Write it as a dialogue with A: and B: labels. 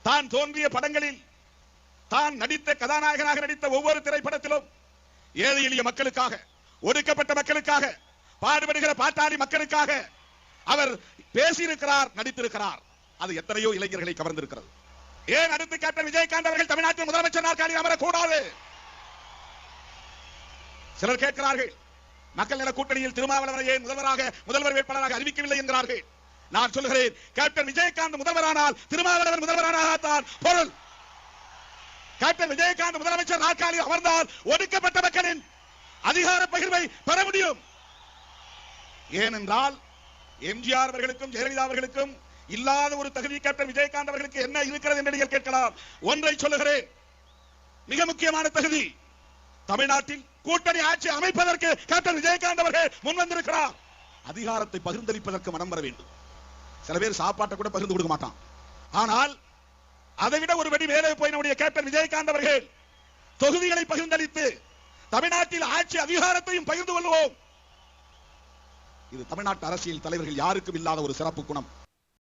A: தான் தோன்றிய படங்களில் தான் நடித்த கதாநாயகனாக நடித்த ஒவ்வொரு திரைப்படத்திலும் ஏழை எளிய மக்களுக்காக, ஒடுக்கப்பட்ட மக்களுக்காக, பாடுபடுகிற பாட்டாளி மக்களுக்காக அவர் பேசியிருக்கிறார், நடித்திருக்கிறார். அது எத்தனையோ இளைஞர்களை கவர்ந்திருக்கிறது. ஏன் அடுத்து கேப்டன் விஜயகாந்த் அவர்கள் தமிழ்நாட்டின் முதலமைச்சர் நாற்காலியில் அமரக்கூடாது? சிலர் கேட்கிறார்கள், மக்கள் நல கூட்டணியில் திருமாவளவனை ஏன் முதல்வர் வேட்பாளராக அறிவிக்கவில்லை என்கிறார்கள். நான் சொல்கிறேன், கேப்டன் விஜயகாந்த் முதல்வரானால் திருமாவளவன் முதல்வரானால்தான் பொருள். கேப்டன் விஜயகாந்த் முதலமைச்சர் நாற்காலியில் அமர்ந்தால் ஒடுக்கப்பட்ட மக்களின் அதிகார பகிர்வை பெற முடியும். ஏனென்றால் எம்ஜிஆர் அவர்களுக்கும் ஜெயலலிதா அவர்களுக்கும் இல்லாத ஒரு தகுதி கேப்டன் விஜயகாந்த் அவர்களுக்கு என்ன இருக்கிறது என்று நீங்கள் கேட்கலாம். ஒன்றை சொல்லுகிறேன், மிக முக்கியமான தகுதி. தமிழ்நாட்டில் கூட்டணி ஆட்சி அமைப்பதற்கு கேப்டன் விஜயகாந்த் அவர்கள் முன்வந்திருக்கிறார். அதிகாரத்தை பகிர்ந்தளிப்பதற்கு மனம் வர வேண்டும். சில பேர் சாப்பாட்டை கூட பகிர்ந்து கொடுக்க மாட்டான். ஆனால் அதைவிட ஒரு படி மேலே போய் நம்முடைய கேப்டன் விஜயகாந்த் அவர்கள் தொகுதிகளை பகிர்ந்தளித்து தமிழ்நாட்டில் ஆட்சி அதிகாரத்தையும் பகிர்ந்து கொள்வோம். இது தமிழ்நாட்டு அரசியல் தலைவர்கள் யாருக்கும் இல்லாத ஒரு சிறப்பு குணம்.